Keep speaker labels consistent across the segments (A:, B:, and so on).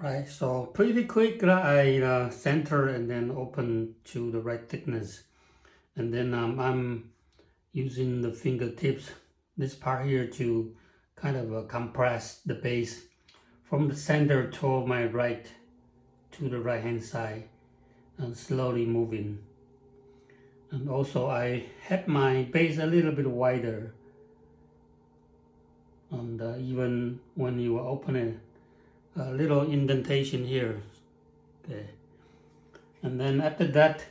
A: Right, so pretty quick I center and then open to the right thickness, and then I'm using the fingertips, this part here, to kind of compress the base from the center toward my right to the right hand side, and slowly moving. And also I had my base a little bit wider, and even when you open it, a little indentation here. Okay, and then after that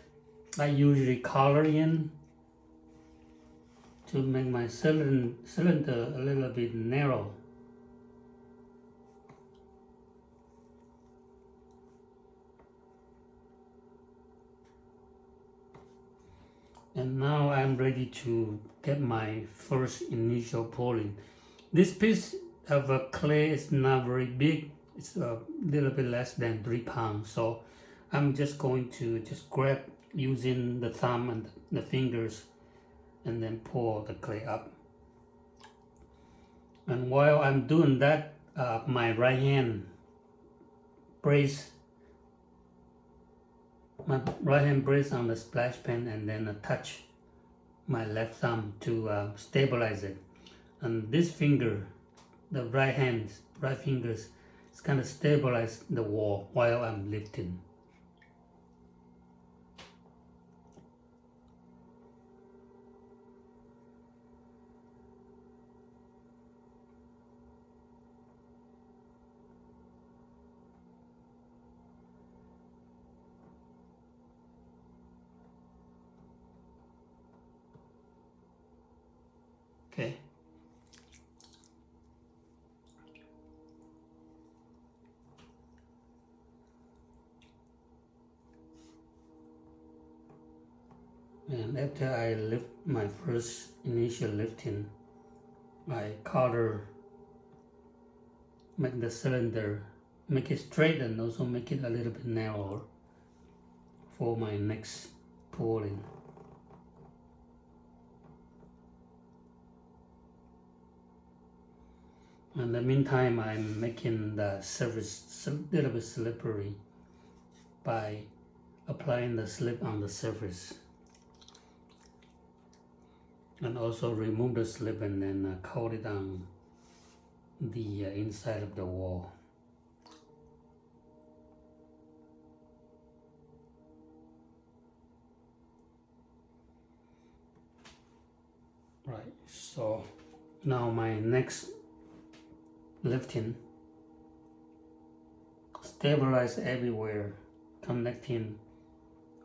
A: I usually color in to make my cylinder a little bit narrow. And now I'm ready to get my first initial pouring. This piece of clay is not very big. It's a little bit less than 3 pounds. So I'm just going to just grab using the thumb and the fingers and then pour the clay up. And while I'm doing that, my right hand brace on the splash pan, and then touch my left thumb to stabilize it. And this finger, the right fingers, is kind of stabilize the wall while I'm lifting. Okay. And after I lift my first initial lifting, I color, make the cylinder, make it straight, and also make it a little bit narrower for my next pouring. In the meantime, I'm making the surface a little bit slippery by applying the slip on the surface. And also remove the slip and then coat it on the inside of the wall. Right, so now my next lifting, stabilize everywhere, connecting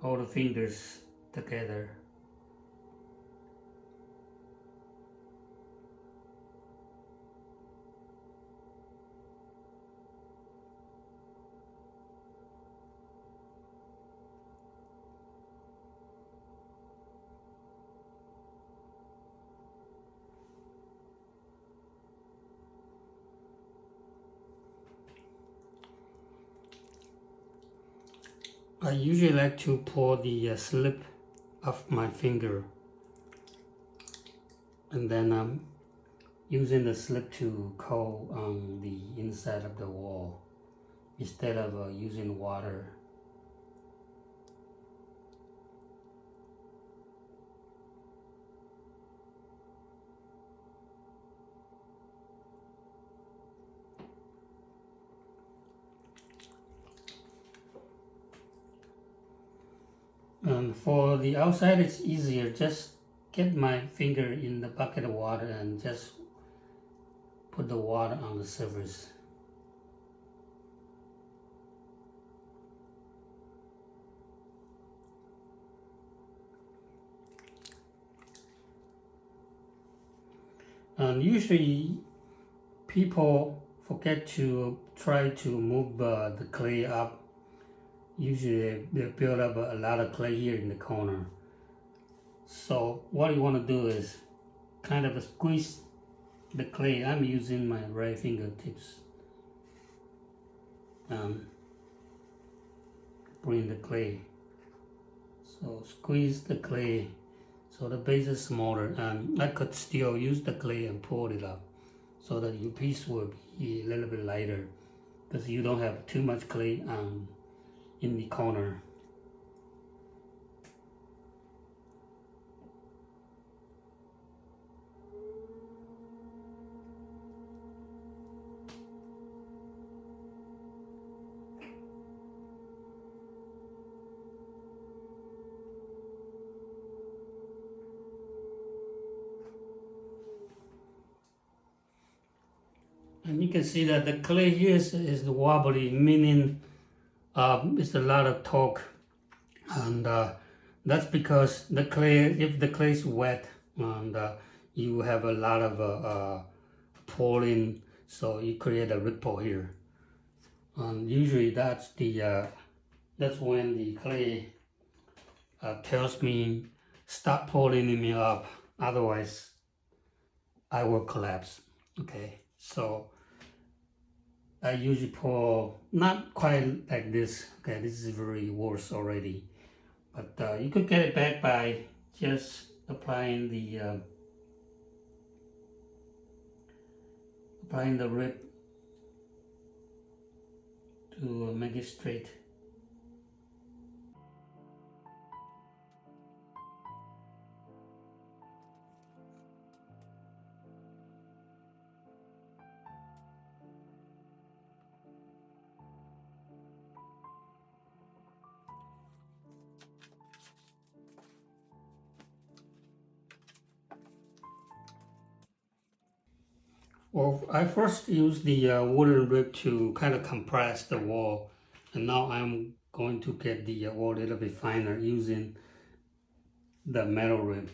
A: all the fingers together. I usually like to pour the slip of my finger, and then I'm using the slip to coat on the inside of the wall instead of using water. And for the outside, it's easier. Just get my finger in the bucket of water and just put the water on the surface. And usually people forget to try to move the clay up. Usually they build up a lot of clay here in the corner. So what you want to do is kind of squeeze the clay. I'm using my right fingertips. Bring the clay. So squeeze the clay so the base is smaller, and I could still use the clay and pour it up so that your piece will be a little bit lighter. because you don't have too much clay in the corner. And you can see that the clay here is wobbly, meaning it's a lot of torque, and that's because the clay, if the clay is wet, and you have a lot of pouring, so you create a ripple here. And usually that's when the clay tells me stop pulling me up, otherwise I will collapse. Okay, so I usually pour not quite like this. Okay, this is very worse already, but you could get it back by just applying the rip to make it straight. Well, I first used the wooden rib to kind of compress the wall, and now I'm going to get the wall a little bit finer using the metal rib.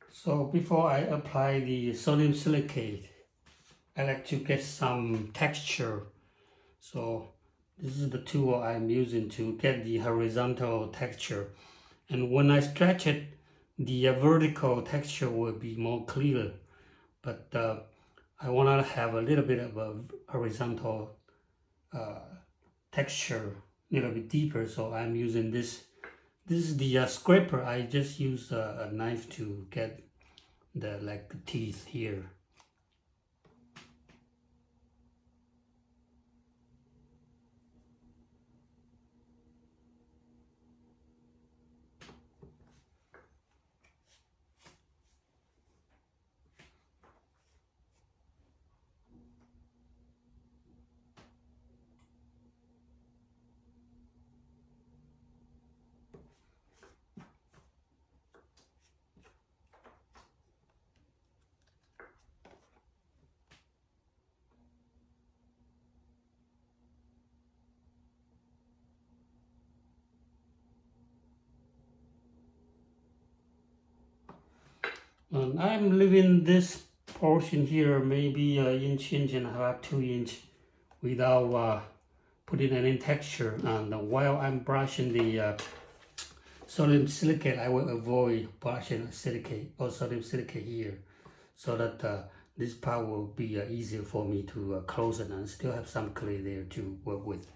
A: So before I apply the sodium silicate, I like to get some texture. So this is the tool I'm using to get the horizontal texture. And when I stretch it, the vertical texture will be more clear. But I want to have a little bit of a horizontal texture, a little bit deeper. So I'm using this. This is the scraper. I just use a knife to get the teeth here. I'm leaving this portion here maybe an inch and a half, 2 inch, without putting any texture. And while I'm brushing the sodium silicate, I will avoid brushing silicate or sodium silicate here, so that this part will be easier for me to close it and still have some clay there to work with.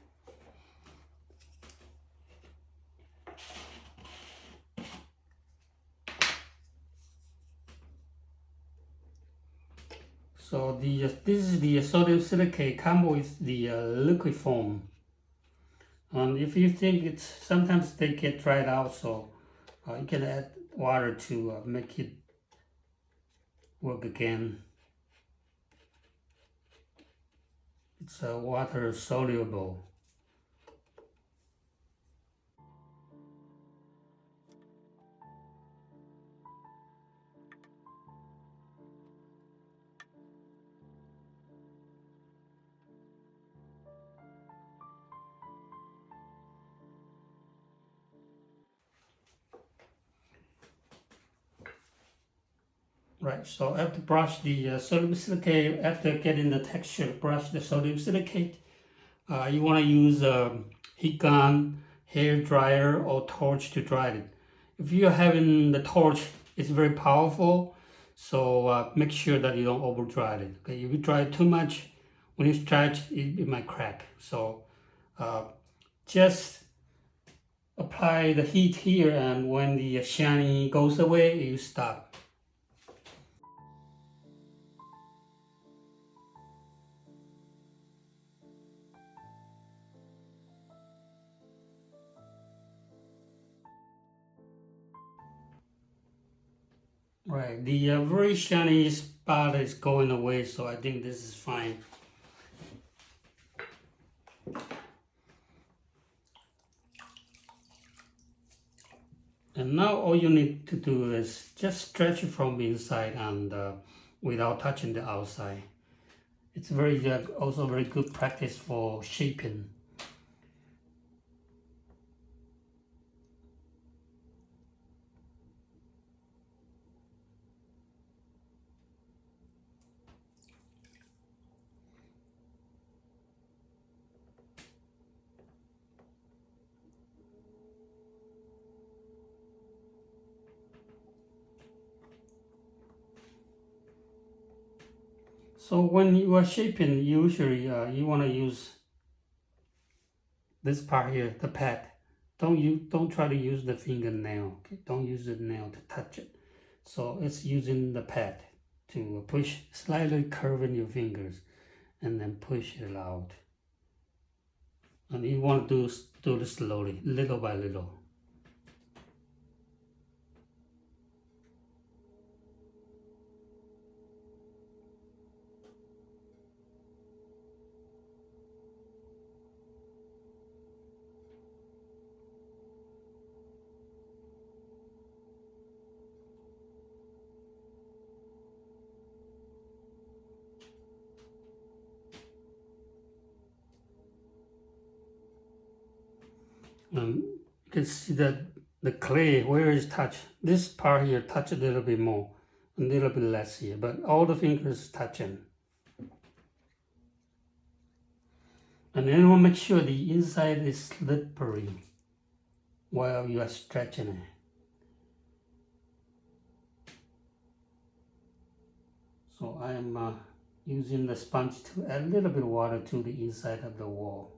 A: So this is the sodium silicate, come with the liquid foam. And if you think it's, sometimes they get dried out, so you can add water to make it work again. It's water soluble. Right, so after brush the sodium silicate, after getting the texture, brush the sodium silicate. You want to use a heat gun, hair dryer, or torch to dry it. If you're having the torch, it's very powerful, so make sure that you don't over dry it. Okay, if you dry it too much, when you stretch, it might crack. So just apply the heat here, and when the shiny goes away, you stop. Right, the very shiny spot is going away, so I think this is fine. And now all you need to do is just stretch it from inside and without touching the outside. It's also very good practice for shaping. So when you are shaping, usually you want to use this part here, the pad. Don't try to use the fingernail. Okay? Don't use the nail to touch it. So it's using the pad to push, slightly curving your fingers, and then push it out. And you want to do this slowly, little by little. You can see that the clay, where is touch, this part here touch a little bit more, a little bit less here, but all the fingers touching. And then we'll make sure the inside is slippery while you are stretching it. So I am using the sponge to add a little bit of water to the inside of the wall.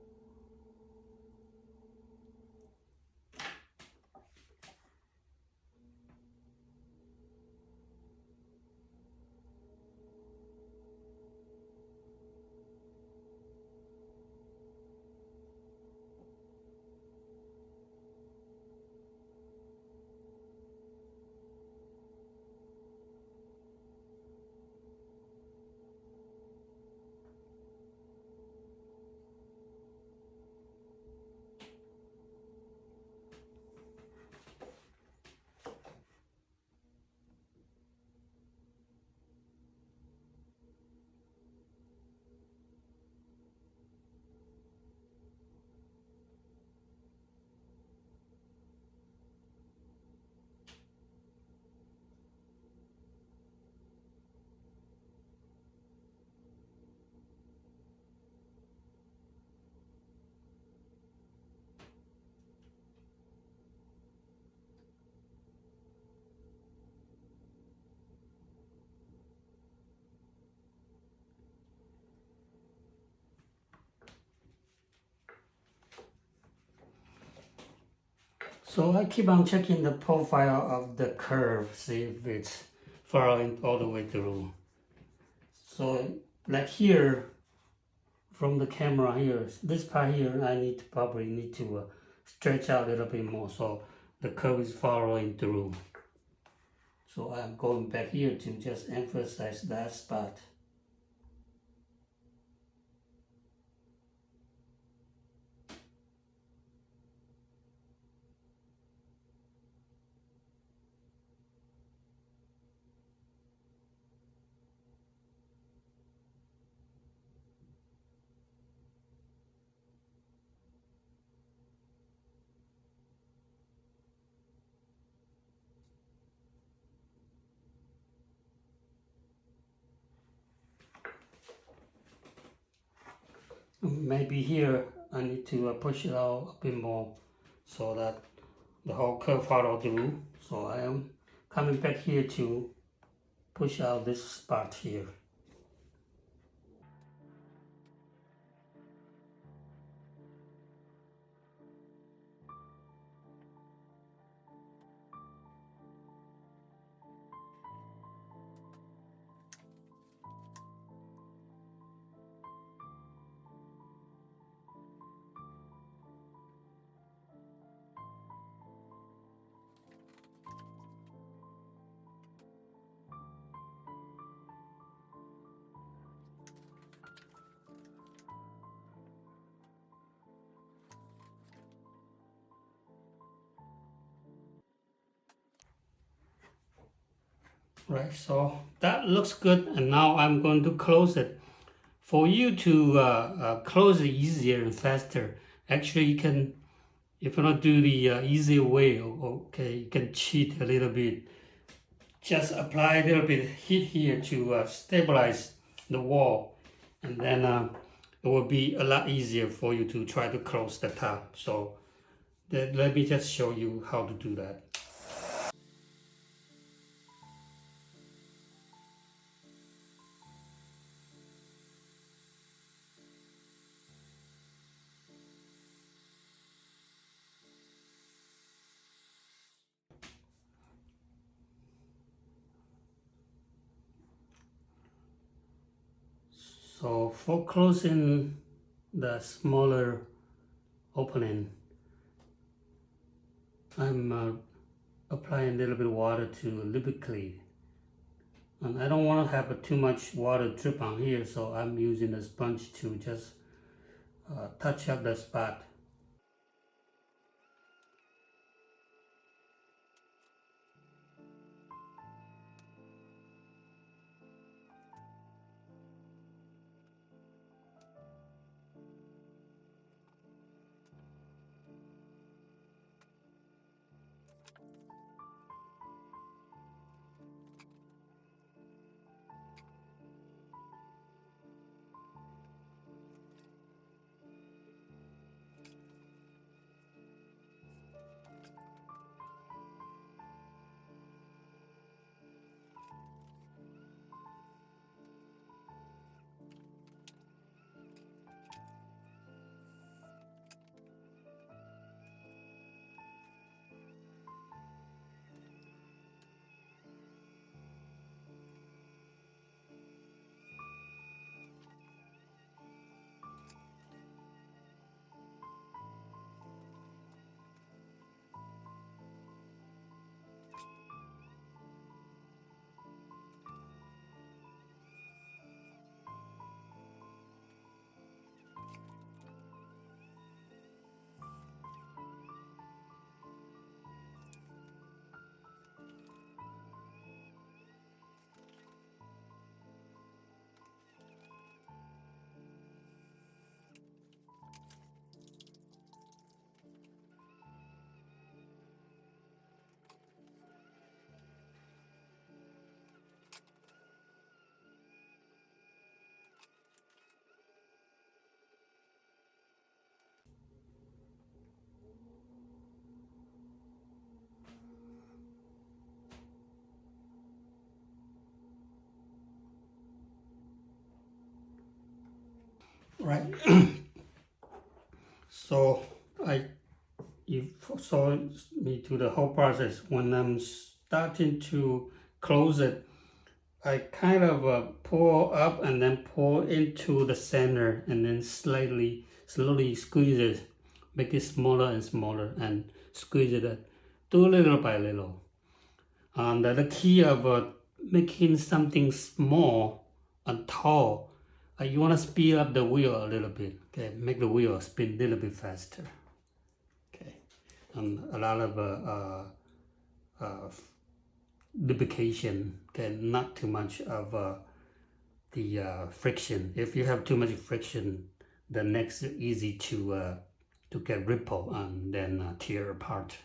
A: So I keep on checking the profile of the curve, see if it's following all the way through. So like here, from the camera here, this part here, I probably need to stretch out a little bit more so the curve is following through. So I'm going back here to just emphasize that spot. Maybe here I need to push it out a bit more so that the whole curve follow through. So I am coming back here to push out this spot here. Right, so that looks good, and now I'm going to close it. For you to close it easier and faster, actually you can, if you don't do the easy way, okay, you can cheat a little bit. Just apply a little bit of heat here to stabilize the wall, and then it will be a lot easier for you to try to close the top. So let me just show you how to do that. So for closing the smaller opening, I'm applying a little bit of water to lubricate. And I don't want to have too much water drip on here, so I'm using a sponge to just touch up the spot. Right. So you saw me do the whole process. When I'm starting to close it, I kind of pour up and then pour into the center, and then slowly squeeze it, make it smaller and smaller, and squeeze it, do little by little. And the key of making something small and tall, you want to speed up the wheel a little bit, okay? Make the wheel spin a little bit faster, okay? And a lot of lubrication, okay? Not too much of the friction. If you have too much friction, the next is easy to get ripple and then tear apart.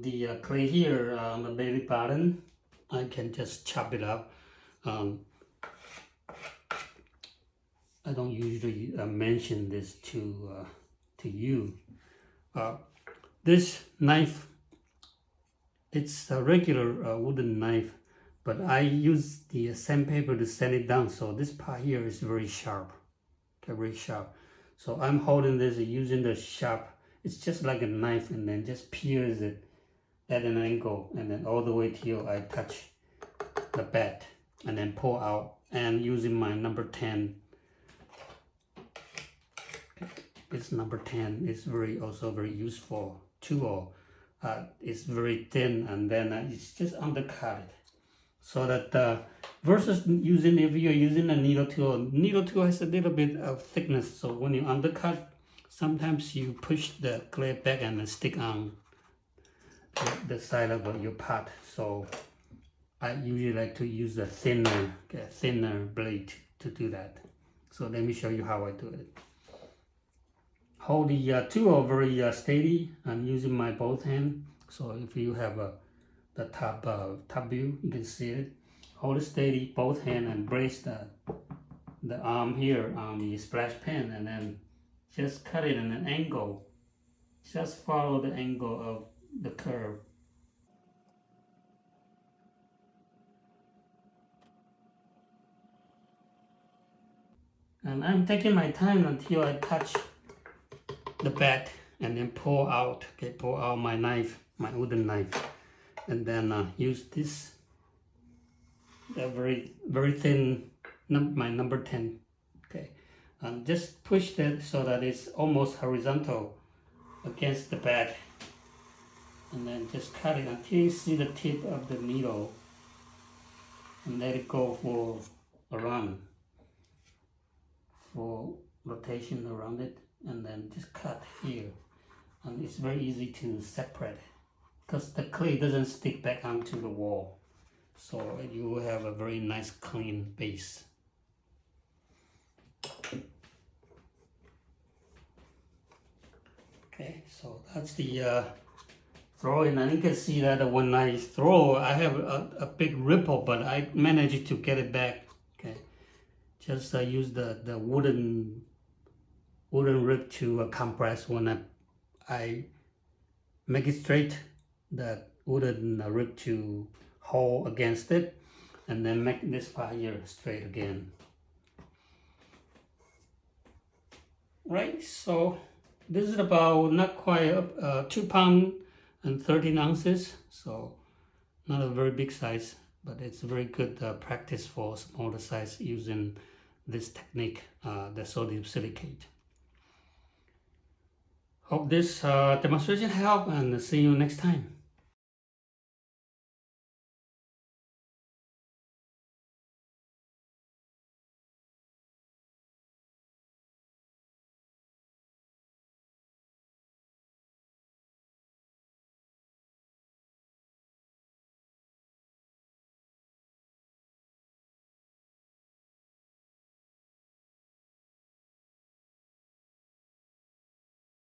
A: The clay here on the belly button, I can just chop it up. I don't usually mention this to you. This knife, it's a regular wooden knife, but I use the sandpaper to sand it down, so this part here is very sharp, okay, very sharp. So I'm holding this using the sharp. It's just like a knife, and then just pierce it at an angle, and then all the way till I touch the bed, and then pull out. And using my number 10, this number 10 is also very useful tool. it's very thin, and then it's just undercut it. So that versus using, if you're using a needle tool has a little bit of thickness. So when you undercut, sometimes you push the clay back and then stick on the side of your pot. So I usually like to use a thinner blade to do that. So let me show you how I do it. Hold the tool very steady. I'm using my both hand. So if you have the top view, you can see it. Hold it steady, both hand, and brace the arm here on the splash pan, and then just cut it in an angle. Just follow the angle of the curve. And I'm taking my time until I touch the back, and then pull out my knife, my wooden knife, and then use this very thin my number 10. Okay, and just push that so that it's almost horizontal against the back, and then just cut it until you see the tip of the needle, and let it go for a run, for rotation around it, and then just cut here. And it's very easy to separate because the clay doesn't stick back onto the wall, so you will have a very nice clean base. Okay, so that's the throwing, and you can see that when I throw, I have a big ripple, but I managed to get it back. Okay, just use the wooden rib to compress. When I make it straight, the wooden rib to hold against it, and then make this part here straight again. Right, so this is about not quite 2 pounds and 13 ounces, so not a very big size, but it's a very good practice for smaller size using this technique, the sodium silicate. Hope this demonstration helped, and see you next time.